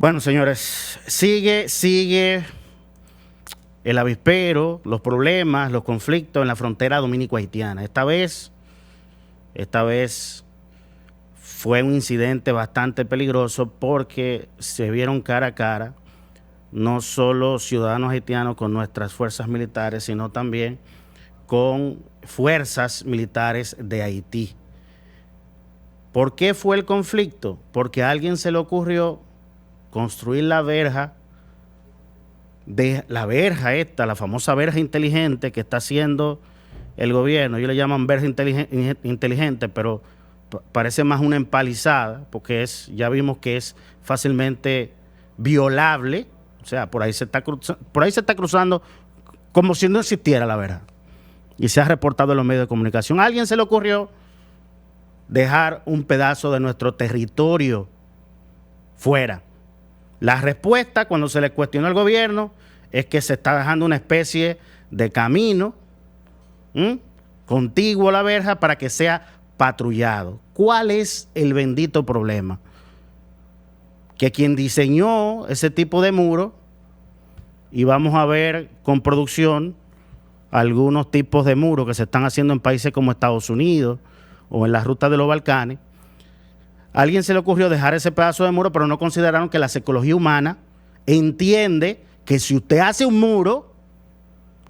Bueno, señores, sigue el avispero, los problemas, los conflictos en la frontera dominico-haitiana. Esta vez fue un incidente bastante peligroso porque se vieron cara a cara no solo ciudadanos haitianos con nuestras fuerzas militares, sino también con fuerzas militares de Haití. ¿Por qué fue el conflicto? Porque a alguien se le ocurrió construir la verja la famosa verja inteligente que está haciendo el gobierno. Ellos le llaman verja inteligente, pero parece más una empalizada, porque ya vimos que es fácilmente violable. O sea, por ahí se está cruzando como si no existiera la verja. Y se ha reportado en los medios de comunicación. A alguien se le ocurrió dejar un pedazo de nuestro territorio fuera. La respuesta, cuando se le cuestionó al gobierno, es que se está dejando una especie de camino contiguo a la verja para que sea patrullado. ¿Cuál es el bendito problema? Que quien diseñó ese tipo de muro, y vamos a ver con producción algunos tipos de muros que se están haciendo en países como Estados Unidos o en las rutas de los Balcanes, a alguien se le ocurrió dejar ese pedazo de muro, pero no consideraron que la psicología humana entiende que si usted hace un muro,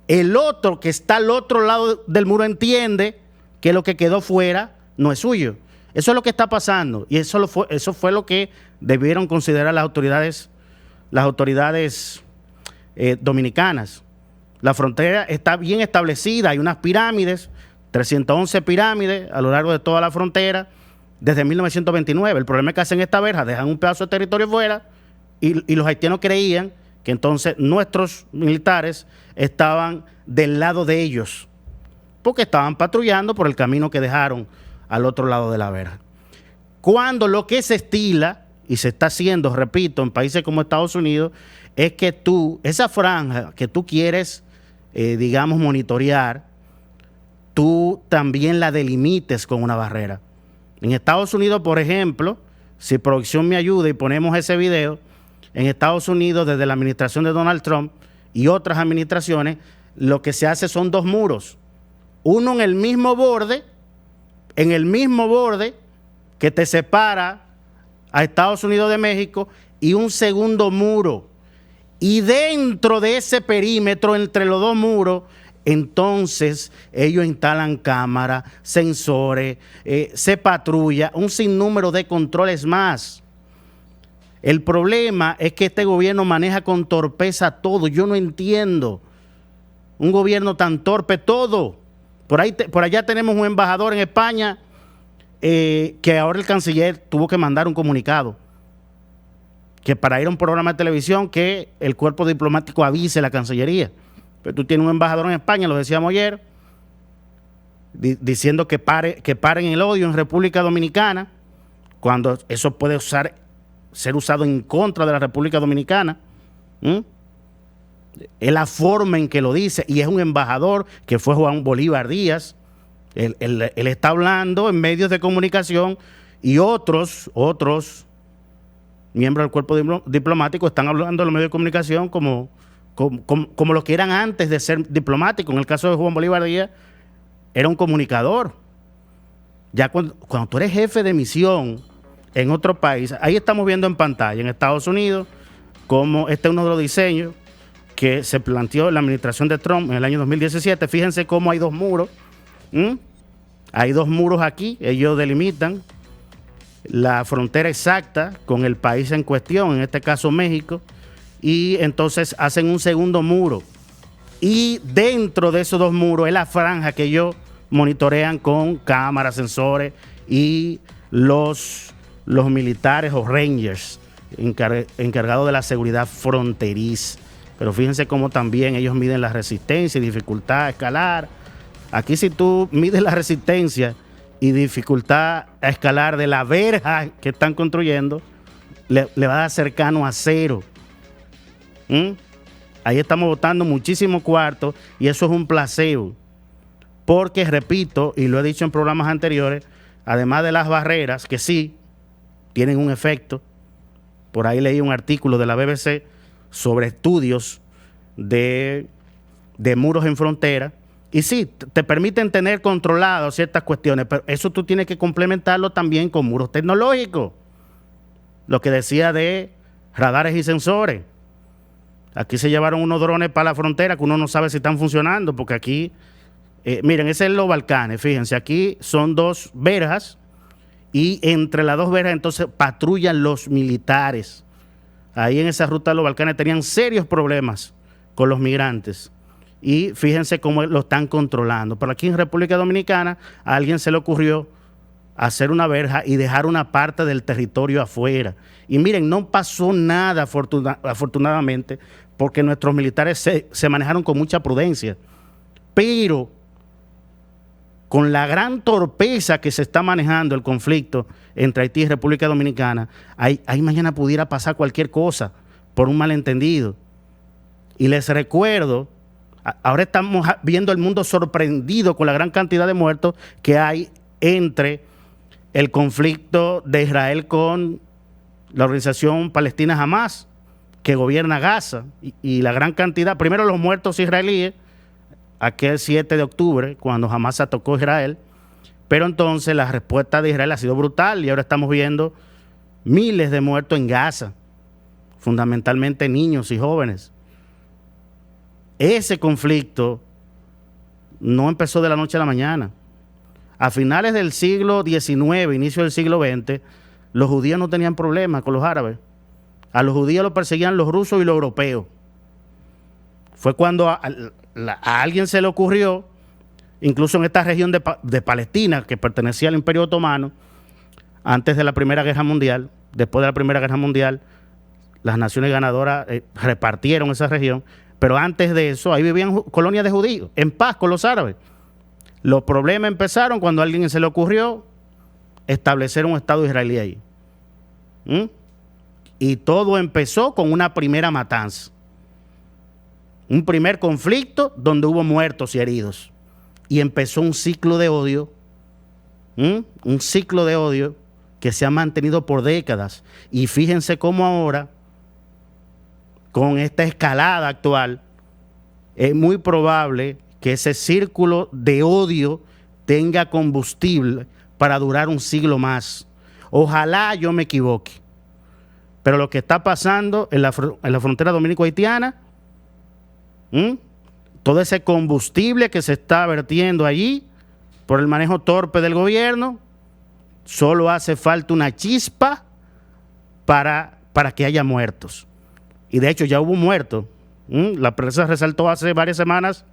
el otro que está al otro lado del muro entiende que lo que quedó fuera no es suyo. Eso es lo que está pasando, y eso fue lo que debieron considerar las autoridades dominicanas. La frontera está bien establecida, hay unas pirámides, 311 pirámides a lo largo de toda la frontera desde 1929. El problema es que hacen esta verja, dejan un pedazo de territorio fuera y los haitianos creían que entonces nuestros militares estaban del lado de ellos, porque estaban patrullando por el camino que dejaron al otro lado de la verja. Cuando lo que se estila y se está haciendo, repito, en países como Estados Unidos, es que esa franja que tú quieres, digamos, monitorear, tú también la delimites con una barrera. En Estados Unidos, por ejemplo, si producción me ayuda y ponemos ese video, en Estados Unidos, desde la administración de Donald Trump y otras administraciones, lo que se hace son dos muros. Uno en el mismo borde que te separa a Estados Unidos de México, y un segundo muro. Y dentro de ese perímetro, entre los dos muros, entonces ellos instalan cámaras, sensores, se patrulla, un sinnúmero de controles más. El problema es que este gobierno maneja con torpeza todo. Yo no entiendo un gobierno tan torpe todo. Por allá tenemos un embajador en España que ahora el canciller tuvo que mandar un comunicado que para ir a un programa de televisión que el cuerpo diplomático avise a la Cancillería. Pero tú tienes un embajador en España, lo decíamos ayer, diciendo que paren el odio en República Dominicana, cuando eso puede ser usado en contra de la República Dominicana. Es la forma en que lo dice, y es un embajador que fue Juan Bolívar Díaz. Él está hablando en medios de comunicación, y otros miembros del cuerpo diplomático están hablando en los medios de comunicación como los que eran antes de ser diplomáticos. En el caso de Juan Bolívar Díaz, era un comunicador. Ya cuando tú eres jefe de misión en otro país, ahí estamos viendo en pantalla, en Estados Unidos, como este es uno de los diseños que se planteó en la administración de Trump en el año 2017. Fíjense cómo hay dos muros. Hay dos muros aquí, ellos delimitan la frontera exacta con el país en cuestión, en este caso México, y entonces hacen un segundo muro. Y dentro de esos dos muros es la franja que ellos monitorean con cámaras, sensores, y los militares o rangers encargados de la seguridad fronteriza. Pero fíjense cómo también ellos miden la resistencia y dificultad a escalar. Aquí, si tú mides la resistencia y dificultad a escalar de la verja que están construyendo, le va a dar cercano a cero. Ahí estamos botando muchísimo cuarto, y eso es un placebo. Porque, repito, y lo he dicho en programas anteriores, además de las barreras, que sí tienen un efecto, Por ahí leí un artículo de la BBC sobre estudios de muros en frontera. Y sí, te permiten tener controladas ciertas cuestiones, pero eso tú tienes que complementarlo también con muros tecnológicos. Lo que decía de radares y sensores. Aquí se llevaron unos drones para la frontera que uno no sabe si están funcionando, porque aquí, miren, ese es los Balcanes, fíjense, aquí son 2 verjas y entre las 2 verjas entonces patrullan los militares. Ahí en esa ruta de los Balcanes tenían serios problemas con los migrantes. Y fíjense cómo lo están controlando. Pero aquí en República Dominicana a alguien se le ocurrió hacer una verja y dejar una parte del territorio afuera. Y miren, no pasó nada afortunadamente, porque nuestros militares se manejaron con mucha prudencia. Pero con la gran torpeza que se está manejando el conflicto entre Haití y República Dominicana, ahí mañana pudiera pasar cualquier cosa por un malentendido. Y les recuerdo, ahora estamos viendo el mundo sorprendido con la gran cantidad de muertos que hay entre el conflicto de Israel con la organización palestina Hamas, que gobierna Gaza, y la gran cantidad, primero los muertos israelíes, aquel 7 de octubre, cuando Hamas atacó a Israel, pero entonces la respuesta de Israel ha sido brutal y ahora estamos viendo miles de muertos en Gaza, fundamentalmente niños y jóvenes. Ese conflicto no empezó de la noche a la mañana. A finales del siglo XIX, inicio del siglo XX, los judíos no tenían problemas con los árabes. A los judíos los perseguían los rusos y los europeos. Fue cuando a alguien se le ocurrió, incluso en esta región de Palestina, que pertenecía al Imperio Otomano, antes de la Primera Guerra Mundial, después de la Primera Guerra Mundial, las naciones ganadoras repartieron esa región, pero antes de eso, ahí vivían colonias de judíos, en paz con los árabes. Los problemas empezaron cuando a alguien se le ocurrió establecer un Estado israelí ahí. Y todo empezó con una primera matanza. Un primer conflicto donde hubo muertos y heridos. Y empezó un ciclo de odio, un ciclo de odio que se ha mantenido por décadas. Y fíjense cómo ahora, con esta escalada actual, es muy probable que ese círculo de odio tenga combustible para durar un siglo más. Ojalá yo me equivoque. Pero lo que está pasando en la frontera dominico-haitiana, todo ese combustible que se está vertiendo allí por el manejo torpe del gobierno, solo hace falta una chispa para que haya muertos. Y de hecho ya hubo muertos. La prensa resaltó hace varias semanas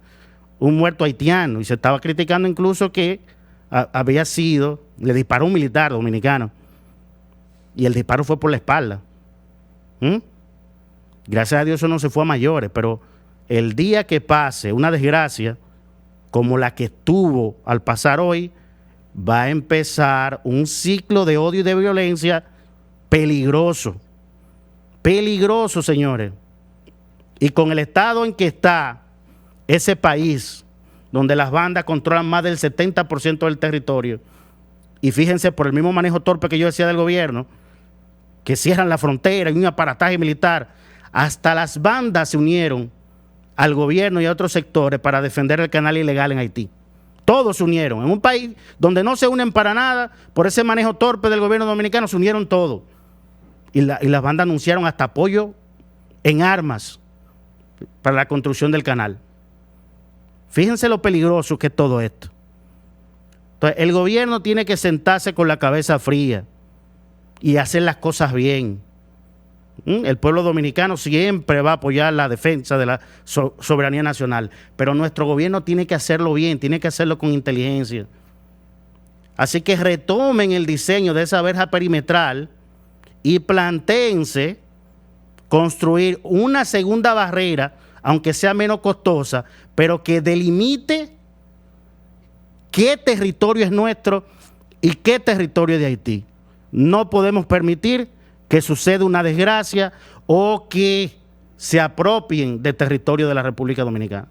un muerto haitiano y se estaba criticando incluso que había sido, le disparó un militar dominicano y el disparo fue por la espalda. Gracias a Dios eso no se fue a mayores, pero el día que pase una desgracia como la que estuvo al pasar hoy, va a empezar un ciclo de odio y de violencia peligroso. Peligroso, señores. Y con el estado en que está ese país, donde las bandas controlan más del 70% del territorio, y fíjense por el mismo manejo torpe que yo decía del gobierno, que cierran la frontera y un aparataje militar, hasta las bandas se unieron al gobierno y a otros sectores para defender el canal ilegal en Haití. Todos se unieron. En un país donde no se unen para nada, por ese manejo torpe del gobierno dominicano, se unieron todos. Y las bandas anunciaron hasta apoyo en armas para la construcción del canal. Fíjense lo peligroso que es todo esto. Entonces, el gobierno tiene que sentarse con la cabeza fría y hacer las cosas bien. El pueblo dominicano siempre va a apoyar la defensa de la soberanía nacional, pero nuestro gobierno tiene que hacerlo bien, tiene que hacerlo con inteligencia. Así que retomen el diseño de esa verja perimetral y plantéense construir una segunda barrera, aunque sea menos costosa, pero que delimite qué territorio es nuestro y qué territorio es de Haití. No podemos permitir que suceda una desgracia o que se apropien del territorio de la República Dominicana.